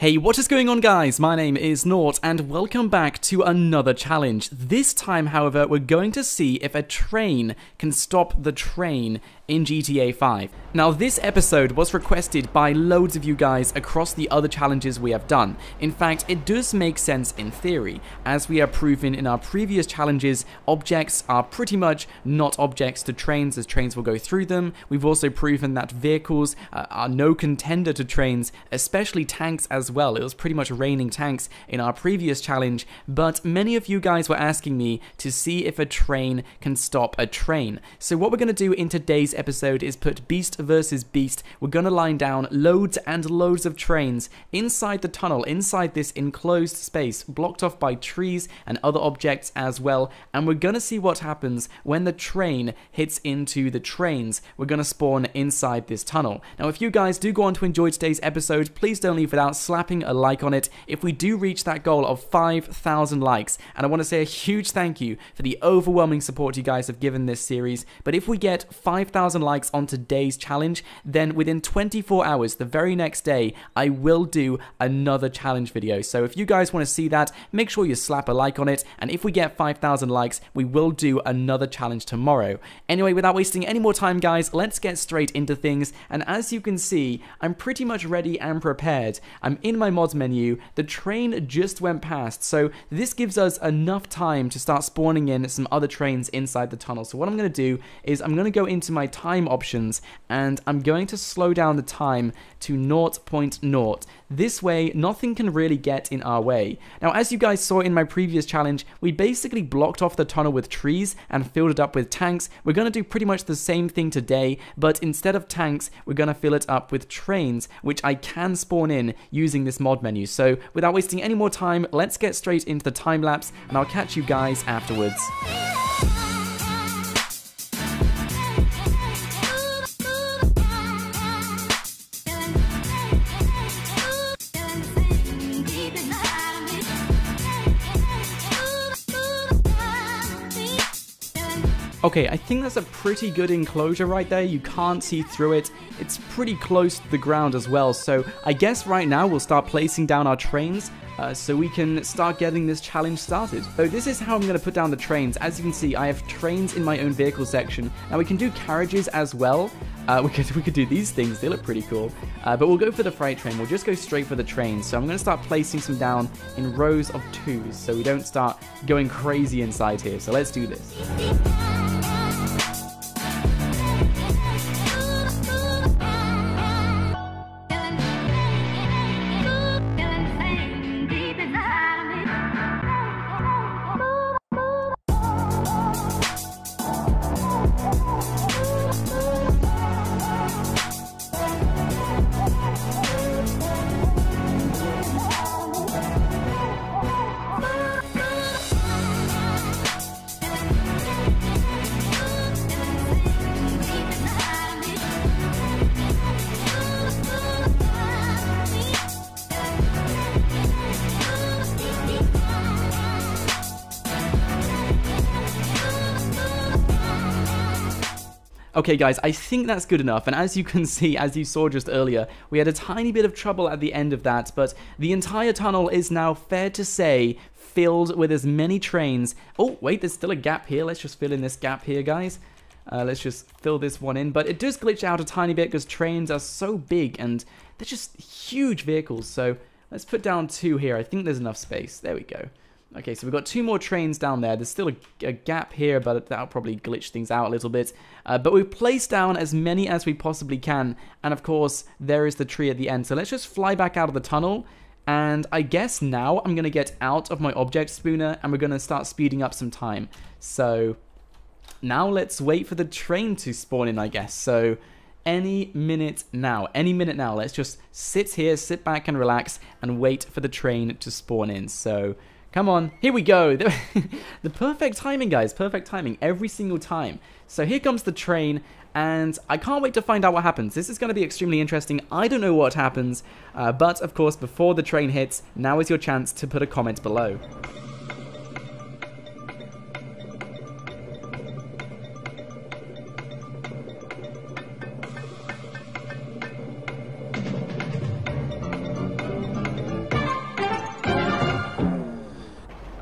Hey, what is going on, guys? My name is Nort, and welcome back to another challenge. This time, however, we're going to see if a train can stop the train in GTA 5. Now, this episode was requested by loads of you guys across the other challenges we have done. In fact, it does make sense in theory. As we have proven in our previous challenges, objects are pretty much not objects to trains, as trains will go through them. We've also proven that vehicles are no contender to trains, especially tanks as well. It was pretty much raining tanks in our previous challenge, but many of you guys were asking me to see if a train can stop a train. So what we're going to do in today's episode is put beast versus beast. We're going to line down loads and loads of trains inside the tunnel, inside this enclosed space, blocked off by trees and other objects as well, and we're going to see what happens when the train hits into the trains. We're going to spawn inside this tunnel. Now, if you guys do go on to enjoy today's episode, please don't leave without slapping a like on it if we do reach that goal of 5,000 likes. And I want to say a huge thank you for the overwhelming support you guys have given this series. But if we get 5,000 likes on today's challenge, then within 24 hours, the very next day, I will do another challenge video. So if you guys want to see that, make sure you slap a like on it. And if we get 5,000 likes, we will do another challenge tomorrow. Anyway, without wasting any more time, guys, let's get straight into things. And as you can see, I'm pretty much ready and prepared. I'm in my mods menu. The train just went past, so this gives us enough time to start spawning in some other trains inside the tunnel. So what I'm going to do is I'm going to go into my time options and I'm going to slow down the time to 0.0. This way, nothing can really get in our way. Now, as you guys saw in my previous challenge, we basically blocked off the tunnel with trees and filled it up with tanks. We're going to do pretty much the same thing today, but instead of tanks, we're going to fill it up with trains, which I can spawn in using this mod menu. So without wasting any more time, let's get straight into the time lapse and I'll catch you guys afterwards. Okay, I think that's a pretty good enclosure right there. You can't see through it. It's pretty close to the ground as well. So I guess right now we'll start placing down our trains so we can start getting this challenge started. So this is how I'm going to put down the trains. As you can see, I have trains in my own vehicle section. Now we can do carriages as well. We could do these things. They look pretty cool. But we'll go for the freight train. We'll just go straight for the train. So I'm going to start placing some down in rows of twos so we don't start going crazy inside here. So let's do this. Okay guys, I think that's good enough, and as you can see, as you saw just earlier, we had a tiny bit of trouble at the end of that, but the entire tunnel is now, fair to say, filled with as many trains. Oh, wait, there's still a gap here. Let's just fill in this gap here, guys. Let's just fill this one in, but it does glitch out a tiny bit because trains are so big, and they're just huge vehicles, so let's put down 2 here. I think there's enough space. There we go. Okay, so we've got 2 more trains down there. There's still a gap here, but that'll probably glitch things out a little bit. But we've placed down as many as we possibly can. And of course, there is the tree at the end. So let's just fly back out of the tunnel. And I guess now I'm going to get out of my object spooner and we're going to start speeding up some time. So now let's wait for the train to spawn in, I guess. So any minute now. Let's just sit here, sit back and relax and wait for the train to spawn in. So come on, here we go. The perfect timing, guys, perfect timing every single time. So here comes the train, and I can't wait to find out what happens. This is going to be extremely interesting. I don't know what happens, but of course, before the train hits, now is your chance to put a comment below.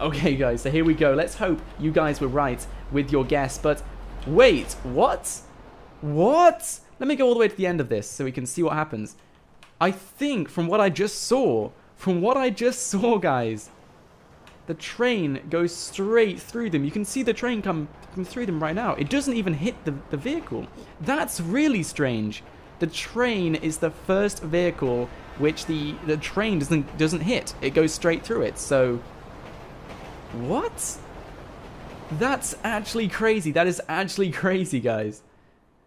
Okay, guys, so here we go. Let's hope you guys were right with your guess. But wait, what? What? Let me go all the way to the end of this so we can see what happens. I think from what I just saw, guys, the train goes straight through them. You can see the train come through them right now. It doesn't even hit the vehicle. That's really strange. The train is the first vehicle which the train doesn't hit. It goes straight through it. So, what? That's actually crazy. That is actually crazy, guys.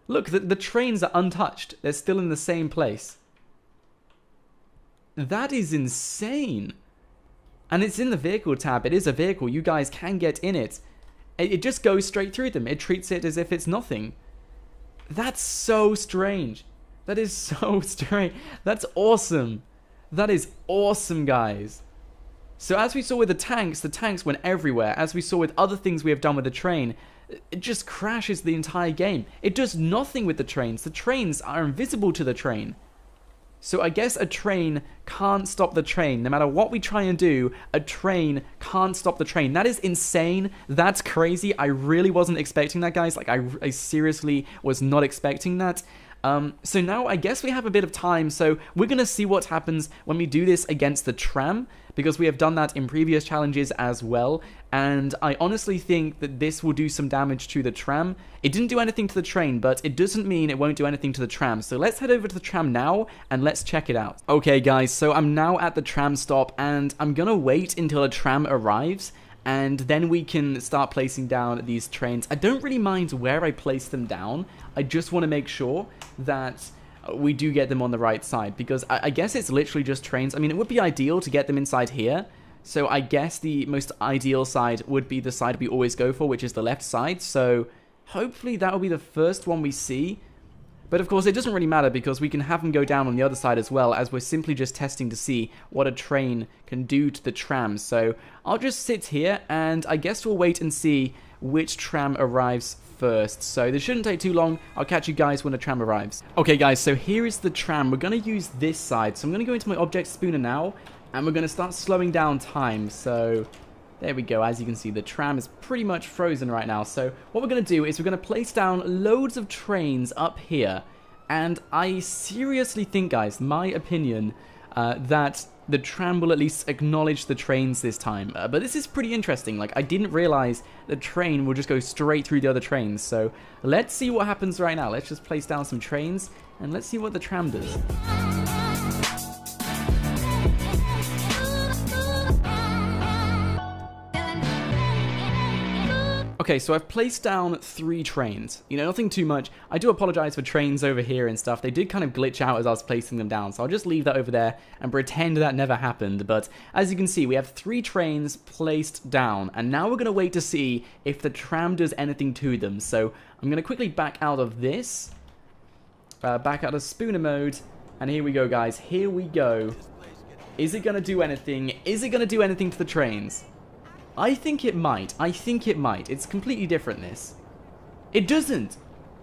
Look, the trains are untouched. They're still in the same place. That is insane. And it's in the vehicle tab. It is a vehicle. You guys can get in it. It just goes straight through them. It treats it as if it's nothing. That's so strange. That is so strange. That's awesome. That is awesome, guys. So as we saw with the tanks went everywhere. As we saw with other things we have done with the train, it just crashes the entire game. It does nothing with the trains. The trains are invisible to the train. So I guess a train can't stop the train. No matter what we try and do, a train can't stop the train. That is insane. That's crazy. I really wasn't expecting that, guys. Like, I seriously was not expecting that. So now I guess we have a bit of time, so we're going to see what happens when we do this against the tram, because we have done that in previous challenges as well, and I honestly think that this will do some damage to the tram. It didn't do anything to the train, but it doesn't mean it won't do anything to the tram, so let's head over to the tram now, and let's check it out. Okay guys, so I'm now at the tram stop, and I'm gonna wait until a tram arrives, and then we can start placing down these trains. I don't really mind where I place them down. I just want to make sure that we do get them on the right side, because I guess it's literally just trains. I mean, it would be ideal to get them inside here. So I guess the most ideal side would be the side we always go for, which is the left side. So hopefully that will be the first one we see. But of course, it doesn't really matter because we can have them go down on the other side as well, as we're simply just testing to see what a train can do to the tram. So I'll just sit here, and I guess we'll wait and see which tram arrives first. So this shouldn't take too long. I'll catch you guys when the tram arrives. Okay guys, so here is the tram. We're going to use this side. So I'm going to go into my object spooner now, and we're going to start slowing down time. So there we go. As you can see, the tram is pretty much frozen right now. So what we're going to do is we're going to place down loads of trains up here. And I seriously think, guys, my opinion, that the tram will at least acknowledge the trains this time. But this is pretty interesting. Like, I didn't realize the train will just go straight through the other trains. So let's see what happens right now. Let's just place down some trains, and let's see what the tram does. Okay, so I've placed down 3 trains. You know, nothing too much. I do apologize for trains over here and stuff. They did kind of glitch out as I was placing them down, so I'll just leave that over there and pretend that never happened. But as you can see, we have 3 trains placed down, and now we're going to wait to see if the tram does anything to them. So I'm going to quickly back out of this, back out of spooner mode, and here we go, guys. Here we go. Is it going to do anything? Is it going to do anything to the trains? I think it might. I think it might. It's completely different, this. It doesn't.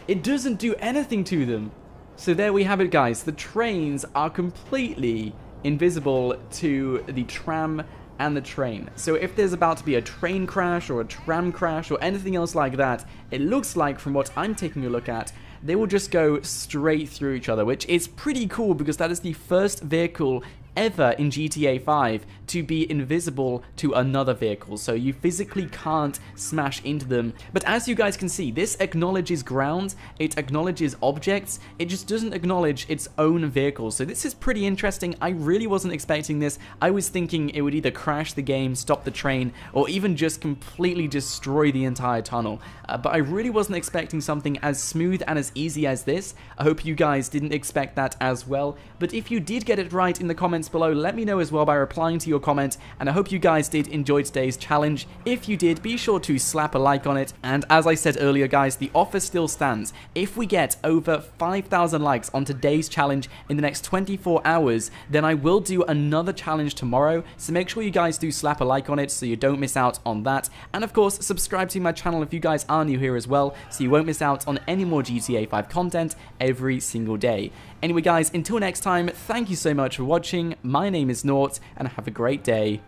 It doesn't do anything to them. So there we have it, guys. The trains are completely invisible to the tram and the train. So if there's about to be a train crash or a tram crash or anything else like that, it looks like, from what I'm taking a look at, they will just go straight through each other, which is pretty cool because that is the first vehicle ever in GTA 5 to be invisible to another vehicle, so you physically can't smash into them. But as you guys can see, this acknowledges ground, it acknowledges objects, it just doesn't acknowledge its own vehicle. So this is pretty interesting. I really wasn't expecting this. I was thinking it would either crash the game, stop the train, or even just completely destroy the entire tunnel. But I really wasn't expecting something as smooth and as easy as this. I hope you guys didn't expect that as well. But if you did get it right in the comments below, let me know as well by replying to your comment, and I hope you guys did enjoy today's challenge. If you did, be sure to slap a like on it, and as I said earlier, guys, the offer still stands. If we get over 5,000 likes on today's challenge in the next 24 hours, then I will do another challenge tomorrow, so make sure you guys do slap a like on it so you don't miss out on that. And of course, subscribe to my channel if you guys are new here as well, so you won't miss out on any more GTA 5 content every single day. Anyway guys, until next time, thank you so much for watching. My name is Nort, and have a great day.